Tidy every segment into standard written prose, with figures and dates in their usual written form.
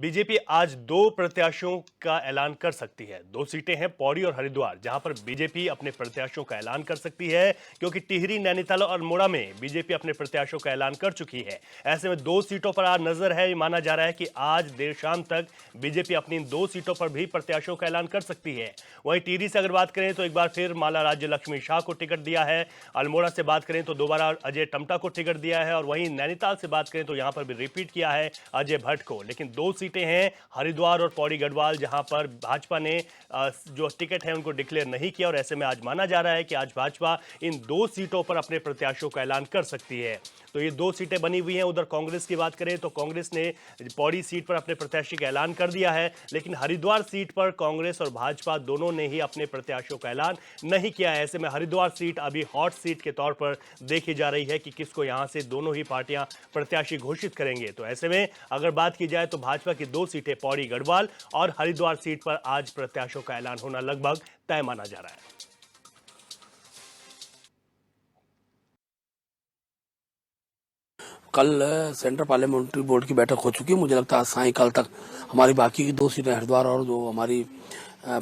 BJP आज दो प्रत्याशियों का ऐलान कर सकती है। दो सीटें हैं पौड़ी और हरिद्वार, जहां पर बीजेपी अपने प्रत्याशियों का ऐलान कर सकती है, क्योंकि टिहरी, नैनीताल और अल्मोड़ा में बीजेपी अपने प्रत्याशियों का ऐलान कर चुकी है। ऐसे में दो सीटों पर आज नजर है। माना जा रहा है कि आज देर शाम तक बीजेपी अपनी इन दो सीटों पर भी प्रत्याशियों का ऐलान कर सकती है। वहीं टिहरी से अगर बात करें तो एक बार फिर माला राज्य लक्ष्मी शाह को टिकट दिया है। अल्मोड़ा से बात करें तो दोबारा अजय टमटा को टिकट दिया है, और वहीं नैनीताल से बात करें तो यहां पर भी रिपीट किया है अजय भट्ट को। लेकिन दो सीटें हैं हरिद्वार और पौड़ी गढ़वाल, जहां पर भाजपा ने जो टिकट है उनको डिक्लेयर नहीं किया, और ऐसे में आज माना जा रहा है कि आज भाजपा इन दो सीटों पर अपने प्रत्याशियों का ऐलान कर सकती है। तो ये दो सीटें बनी हुई हैं। उधर कांग्रेस की बात करें तो कांग्रेस ने पौड़ी सीट पर अपने प्रत्याशी का ऐलान कर दिया है, लेकिन हरिद्वार सीट पर कांग्रेस और भाजपा दोनों ने ही अपने प्रत्याशियों का ऐलान नहीं किया है। ऐसे में हरिद्वार सीट अभी हॉट सीट के तौर पर देखी जा रही है कि किसको यहां से दोनों ही पार्टियां प्रत्याशी घोषित करेंगे। तो ऐसे में अगर बात की जाए तो भाजपा की दो सीटें पौड़ी गढ़वाल और हरिद्वार सीट पर आज प्रत्याशियों का ऐलान होना लगभग तय माना जा रहा है। कल सेंट्रल पार्लियामेंट्री बोर्ड की बैठक हो चुकी है। मुझे लगता है आज सायंकाल तक हमारी बाकी की दो सीटें हरिद्वार और जो हमारी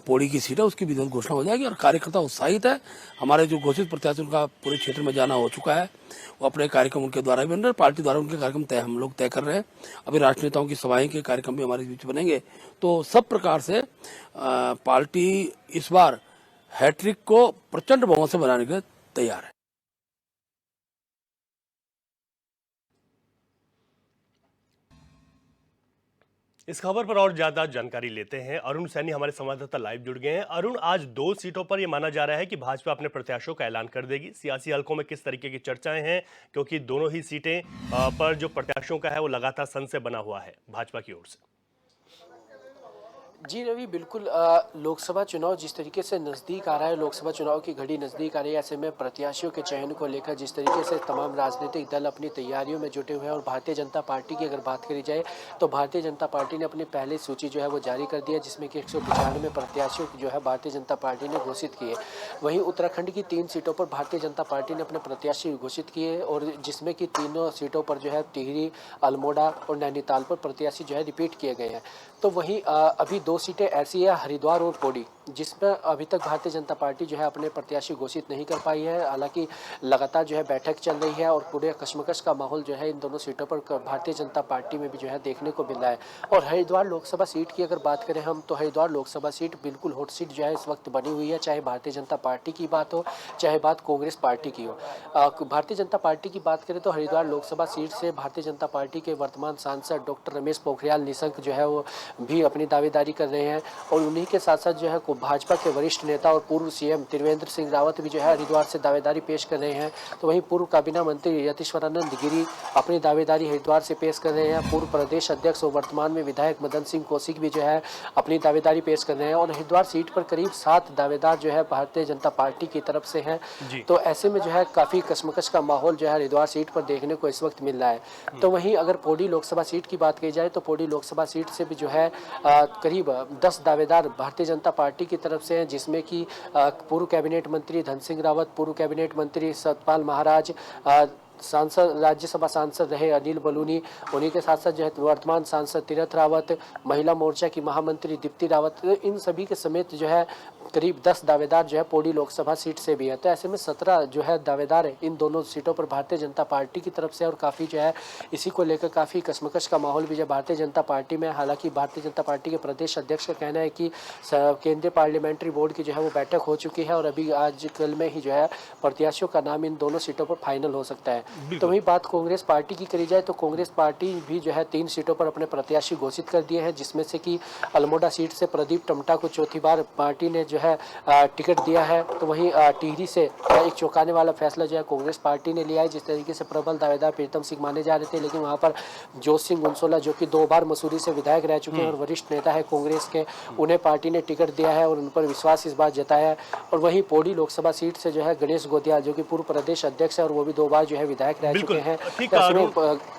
पौड़ी की सीट है उसकी भी घोषणा हो जाएगी। और कार्यकर्ता उत्साहित है। हमारे जो घोषित प्रत्याशियों का पूरे क्षेत्र में जाना हो चुका है, वो अपने कार्यक्रम उनके द्वारा भी बन रहे, पार्टी द्वारा उनके कार्यक्रम तय हम लोग तय कर रहे हैं। अभी राष्ट्रीय नेताओं की सभाएं के कार्यक्रम भी हमारे बीच बनेंगे। तो सब प्रकार से पार्टी इस बार हैट्रिक को प्रचंड बहुमत से बनाने के लिए तैयार है। इस खबर पर और ज्यादा जानकारी लेते हैं। अरुण सैनी हमारे संवाददाता लाइव जुड़ गए हैं। अरुण, आज दो सीटों पर यह माना जा रहा है कि भाजपा अपने प्रत्याशियों का ऐलान कर देगी। सियासी हलकों में किस तरीके की चर्चाएं हैं, क्योंकि दोनों ही सीटें पर जो प्रत्याशियों का है वो लगातार संशय बना हुआ है भाजपा की ओर से। जी रवि, बिल्कुल लोकसभा चुनाव जिस तरीके से नज़दीक आ रहा है, लोकसभा चुनाव की घड़ी नज़दीक आ रही है, ऐसे में प्रत्याशियों के चयन को लेकर जिस तरीके से तमाम राजनीतिक दल अपनी तैयारियों में जुटे हुए हैं। और भारतीय जनता पार्टी की अगर बात करी जाए तो भारतीय जनता पार्टी ने अपनी पहली सूची जो है वो जारी कर दी है, जिसमें कि 195 प्रत्याशियों की जो है भारतीय जनता पार्टी ने घोषित किए। वहीं उत्तराखंड की 3 सीटों पर भारतीय जनता पार्टी ने अपने प्रत्याशी घोषित किए, और जिसमें कि तीनों सीटों पर जो है टिहरी, अल्मोड़ा और नैनीताल पर प्रत्याशी जो है रिपीट किए गए हैं। तो वहीं अभी दो सीटें ऐसी है हरिद्वार और पौड़ी, जिसमें अभी तक भारतीय जनता पार्टी जो है अपने प्रत्याशी घोषित नहीं कर पाई है। हालांकि लगातार जो है बैठक चल रही है और पूरे कशमकश का माहौल जो है इन दोनों सीटों पर भारतीय जनता पार्टी में भी जो है देखने को मिल रहा है। और हरिद्वार लोकसभा सीट की अगर बात करें हम, तो हरिद्वार लोकसभा सीट बिल्कुल हॉट सीट जो है इस वक्त बनी हुई है, चाहे भारतीय जनता पार्टी की बात हो, चाहे बात कांग्रेस पार्टी की हो। भारतीय जनता पार्टी की बात करें तो हरिद्वार लोकसभा सीट से भारतीय जनता पार्टी के वर्तमान सांसद डॉक्टर रमेश पोखरियाल निशंक जो है वो भी अपनी दावेदारी कर रहे हैं। और उन्हीं के साथ साथ जो है भाजपा के वरिष्ठ नेता और पूर्व सीएम त्रिवेंद्र सिंह रावत भी जो है हरिद्वार से दावेदारी पेश कर रहे हैं। तो वहीं पूर्व काबीना मंत्री यतीश्वरानंद गिरी अपनी दावेदारी हरिद्वार से पेश कर रहे हैं। पूर्व प्रदेश अध्यक्ष और वर्तमान में विधायक मदन सिंह कौशिक भी जो है अपनी दावेदारी पेश कर रहे हैं। और हरिद्वार सीट पर करीब 7 दावेदार जो है भारतीय जनता पार्टी की तरफ से हैं। तो ऐसे में जो है काफी कशमकश का माहौल जो है हरिद्वार सीट पर देखने को इस वक्त मिल रहा है। तो वहीं अगर पौड़ी लोकसभा सीट की बात की जाए तो पौड़ी लोकसभा सीट से भी जो है करीब 10 दावेदार भारतीय जनता पार्टी की तरफ से हैं, जिसमें कि पूर्व कैबिनेट मंत्री धन सिंह रावत, पूर्व कैबिनेट मंत्री सतपाल महाराज, सांसद राज्यसभा सांसद रहे अनिल बलूनी, उन्हीं के साथ साथ जो है वर्तमान सांसद तीरथ रावत, महिला मोर्चा की महामंत्री दीप्ति रावत, इन सभी के समेत जो है करीब 10 दावेदार जो है पौड़ी लोकसभा सीट से भी है। तो ऐसे में 17 जो है दावेदार है इन दोनों सीटों पर भारतीय जनता पार्टी की तरफ से। और काफ़ी जो है इसी को लेकर काफ़ी कशमकश का माहौल भी जो भारतीय जनता पार्टी में। हालांकि भारतीय जनता पार्टी के प्रदेश अध्यक्ष का कहना है कि केंद्रीय पार्लियामेंट्री बोर्ड की जो है वो बैठक हो चुकी है और अभी आज कल में ही जो है प्रत्याशियों का नाम इन दोनों सीटों पर फाइनल हो सकता है। तो वही बात कांग्रेस पार्टी की करी जाए तो कांग्रेस पार्टी भी जो है 3 सीटों पर अपने प्रत्याशी घोषित कर दिए हैं, जिसमें से कि अल्मोड़ा सीट से प्रदीप टमटा को चौथी बार पार्टी ने जो है टिकट दिया है। तो वहीं टिहरी से एक चौंकाने वाला फैसला जो है कांग्रेस पार्टी ने लिया है। जिस तरीके से प्रबल दावेदार प्रीतम सिंह माने जा रहे थे, लेकिन वहां पर जोश सिंह गुनसोला जो कि 2 बार मसूरी से विधायक रह चुके हैं और वरिष्ठ नेता है कांग्रेस के, उन्हें पार्टी ने टिकट दिया है और उन पर विश्वास इस बार जताया है। और वहीं पौड़ी लोकसभा सीट से जो है गणेश गोदिया जो कि पूर्व प्रदेश अध्यक्ष है और वो भी 2 बार जो है विधायक रह चुके हैं।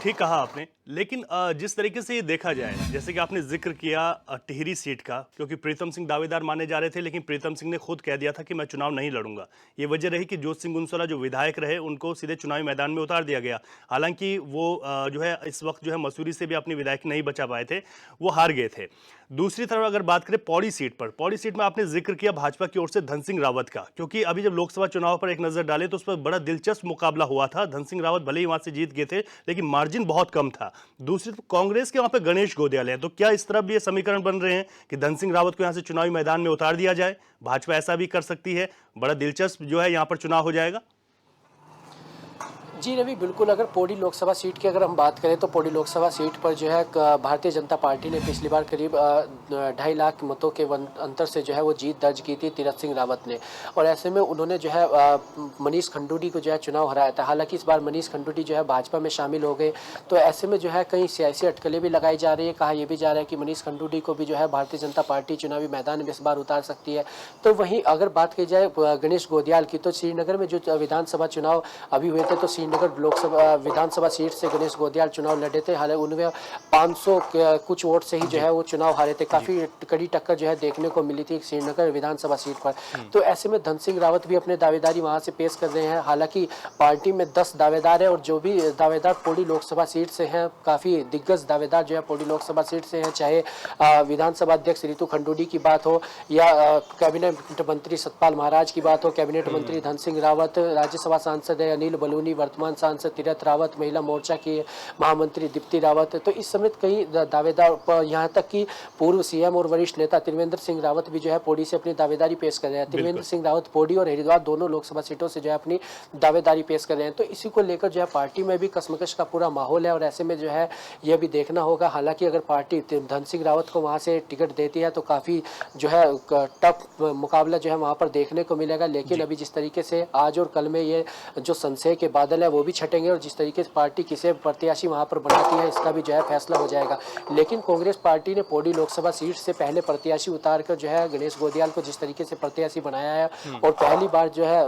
ठीक कहा आपने, लेकिन जिस तरीके से ये देखा जाए, जैसे कि आपने जिक्र किया टिहरी सीट का, क्योंकि प्रीतम सिंह दावेदार माने जा रहे थे, लेकिन प्रीतम सिंह ने खुद कह दिया था कि मैं चुनाव नहीं लड़ूंगा। ये वजह रही कि जोत सिंह गुनसोला जो विधायक रहे उनको सीधे चुनावी मैदान में उतार दिया गया। हालांकि वो जो है इस वक्त जो है मसूरी से भी अपनी विधायक नहीं बचा पाए थे, वो हार गए थे। दूसरी तरफ अगर बात करें पौड़ी सीट पर, पौड़ी सीट में आपने जिक्र किया भाजपा की ओर से धन सिंह रावत का, क्योंकि अभी जब लोकसभा चुनाव पर एक नजर डाले तो उस पर बड़ा दिलचस्प मुकाबला हुआ था। धन सिंह रावत भले ही वहां से जीत गए थे, लेकिन मार्जिन बहुत कम था। दूसरी तरफ कांग्रेस के वहां पे गणेश गोदियाल है, तो क्या इस तरफ भी ये समीकरण बन रहे हैं कि धन सिंह रावत को यहां से चुनावी मैदान में उतार दिया जाए? भाजपा ऐसा भी कर सकती है, बड़ा दिलचस्प जो है यहां पर चुनाव हो जाएगा। जी रवि, बिल्कुल। अगर पौड़ी लोकसभा सीट की अगर हम बात करें तो पौड़ी लोकसभा सीट पर जो है भारतीय जनता पार्टी ने पिछली बार करीब 2.5 लाख मतों के अंतर से जो है वो जीत दर्ज की थी तीरथ सिंह रावत ने, और ऐसे में उन्होंने जो है मनीष खंडूड़ी को जो है चुनाव हराया था। हालांकि इस बार मनीष खंडूड़ी जो है भाजपा में शामिल हो गए, तो ऐसे में जो है कई सियासी अटकलें भी लगाई जा रही है। कहा यह भी जा रहा है कि मनीष खंडूड़ी को भी जो है भारतीय जनता पार्टी चुनावी मैदान में इस बार उतार सकती है। तो वहीं अगर बात की जाए गणेश गोदियाल की, तो श्रीनगर में जो विधानसभा चुनाव अभी हुए थे, तो श्रीनगर लोकसभा विधानसभा सीट से गणेश गोदियाल चुनाव लड़े थे। हालांकि उनमें 500 कुछ वोट से ही जो है वो चुनाव हारे थे। काफी कड़ी टक्कर जो है देखने को मिली थी श्रीनगर विधानसभा सीट पर। तो ऐसे में धन सिंह रावत भी अपने दावेदारी वहां से पेश कर रहे हैं। हालांकि पार्टी में 10 दावेदार है, और जो भी दावेदार पौड़ी लोकसभा सीट से हैं, काफी दिग्गज दावेदार जो है पौड़ी लोकसभा सीट से हैं, चाहे विधानसभा अध्यक्ष रितु खंडूड़ी की बात हो, या कैबिनेट मंत्री सतपाल महाराज की बात हो, कैबिनेट मंत्री धन सिंह रावत, राज्यसभा सांसद है अनिल बलूनी, वर्तमान सांसद तीरथ रावत, महिला मोर्चा की महामंत्री दीप्ति रावत। तो इस समेत कई दावेदार, यहाँ तक कि पूर्व सीएम और वरिष्ठ नेता त्रिवेंद्र सिंह रावत भी जो है पौड़ी से अपनी दावेदारी पेश कर रहे हैं। त्रिवेंद्र सिंह रावत पौड़ी और हरिद्वार दोनों लोकसभा सीटों से जो है अपनी दावेदारी पेश कर रहे हैं। तो इसी को लेकर जो है पार्टी में भी कसमकश का पूरा माहौल है, और ऐसे में जो है यह भी देखना होगा। हालांकि अगर पार्टी धन सिंह रावत को वहां से टिकट देती है तो काफी जो है टफ मुकाबला जो है वहां पर देखने को मिलेगा। लेकिन अभी जिस तरीके से आज और कल में ये जो संशय के बादल है वो भी छटेंगे, और जिस तरीके से पार्टी किसे प्रत्याशी वहां पर बनाती है इसका भी जो है फैसला हो जाएगा। लेकिन कांग्रेस पार्टी ने पौड़ी लोकसभा सीट से पहले प्रत्याशी उतारकर जो है गणेश गोदियाल को जिस तरीके से प्रत्याशी बनाया है, और पहली बार जो है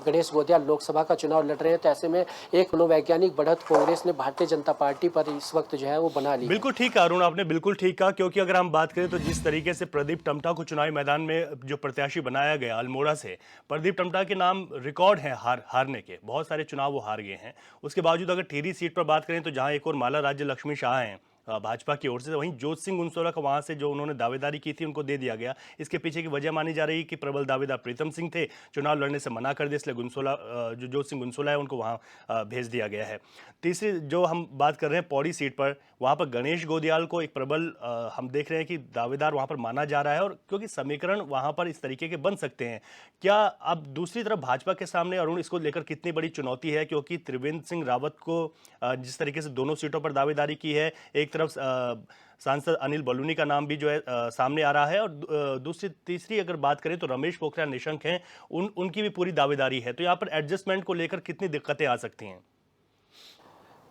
गणेश गोदियाल लोकसभा का चुनाव लड़ रहे हैं, तो ऐसे में एक मनोवैज्ञानिक बढ़त कांग्रेस ने भारतीय जनता पार्टी पर इस वक्त जो है वो बना ली। बिल्कुल ठीक कहा अरुण, आपने बिल्कुल ठीक कहा, क्योंकि अगर हम बात करें तो जिस तरीके से प्रदीप टमटा को चुनावी मैदान में जो प्रत्याशी बनाया गया अल्मोड़ा से, प्रदीप टमटा के नाम रिकॉर्ड है हारने के, बहुत सारे चुनाव वो हार गए हैं। उसके बावजूद अगर टिहरी सीट पर बात करें तो जहां एक और माला राज्य लक्ष्मी शाह हैं भाजपा की ओर से, वहीं जोत सिंह गुनसोला का वहां से जो उन्होंने दावेदारी की थी उनको दे दिया गया। इसके पीछे की वजह मानी जा रही है कि प्रबल दावेदार प्रीतम सिंह थे, चुनाव लड़ने से मना कर दिया, इसलिए गुनसोला जो जोत सिंह गुनसोला है उनको वहां भेज दिया गया है। तीसरी जो हम बात कर रहे हैं पौड़ी सीट पर, वहां पर गणेश गोदियाल को एक प्रबल हम देख रहे हैं कि दावेदार वहां पर माना जा रहा है, और क्योंकि समीकरण वहां पर इस तरीके के बन सकते हैं। क्या अब दूसरी तरफ भाजपा के सामने अरुण इसको लेकर कितनी बड़ी चुनौती है, क्योंकि त्रिवेंद्र सिंह रावत को जिस तरीके से दोनों सीटों पर दावेदारी की है, एक तरफ सांसद अनिल बलूनी का नाम भी जो है सामने आ रहा है, और तीसरी अगर बात करें तो रमेश पोखरियाल निशंक हैं, उनकी भी पूरी दावेदारी है। तो यहाँ पर एडजस्टमेंट को लेकर कितनी दिक्कतें आ सकती हैं?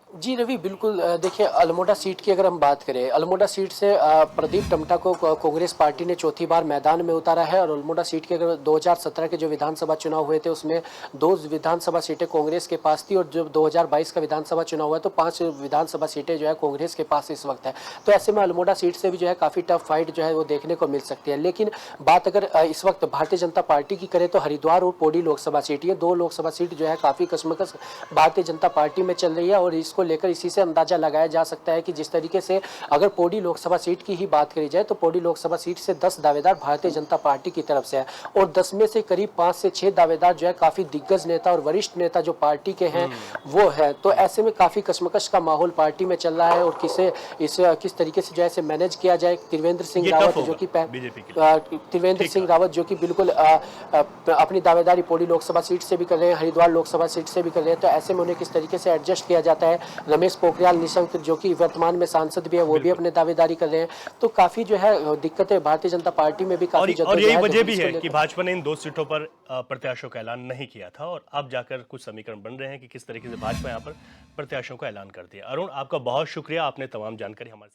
जी रवि, बिल्कुल। देखिए, अल्मोड़ा सीट की अगर हम बात करें, अल्मोड़ा सीट से प्रदीप टमटा को कांग्रेस पार्टी ने चौथी बार मैदान में उतारा है, और अल्मोड़ा सीट के अगर 2017 के जो विधानसभा चुनाव हुए थे उसमें 2 विधानसभा सीटें कांग्रेस के पास थी, और जब 2022 का विधानसभा चुनाव हुआ तो 5 विधानसभा सीटें जो है कांग्रेस के पास इस वक्त है। तो ऐसे में अल्मोड़ा सीट से भी जो है काफी टफ फाइट जो है वो देखने को मिल सकती है। लेकिन बात अगर इस वक्त भारतीय जनता पार्टी की करें तो हरिद्वार और पौड़ी लोकसभा सीट, ये 2 लोकसभा सीट जो है काफी कसमकस भारतीय जनता पार्टी में चल रही है, और इसको लेकर इसी से अंदाजा लगाया जा सकता है कि जिस तरीके से अगर पौड़ी लोकसभा सीट की ही बात करी जाए तो पौड़ी लोकसभा सीट से 10 दावेदार भारतीय जनता पार्टी की तरफ से है, और 10 में से करीब 5 से 6 दावेदार जो है काफी दिग्गज नेता और वरिष्ठ नेता जो पार्टी के हैं वो है। तो ऐसे में काफी कसमकश का माहौल पार्टी में चल रहा है, और किस तरीके से जो है मैनेज किया जाए। त्रिवेंद्र सिंह रावत जो कि बिल्कुल अपनी दावेदारी पौड़ी लोकसभा सीट से भी कर रहे हैं, हरिद्वार लोकसभा सीट से भी कर रहे हैं, तो ऐसे में उन्हें किस तरीके से एडजस्ट किया जाता है। रमेश पोखरियाल निशंक जो कि वर्तमान में सांसद भी है, वो भी अपने दावेदारी कर रहे हैं। तो काफी जो है दिक्कतें भारतीय जनता पार्टी में भी काफी, और यही वजह भी है कि भाजपा ने इन 2 सीटों पर प्रत्याशियों का ऐलान नहीं किया था, और अब जाकर कुछ समीकरण बन रहे हैं कि किस तरीके से भाजपा यहाँ पर प्रत्याशियों का ऐलान कर दिया। अरुण, आपका बहुत शुक्रिया, आपने तमाम जानकारी हमारे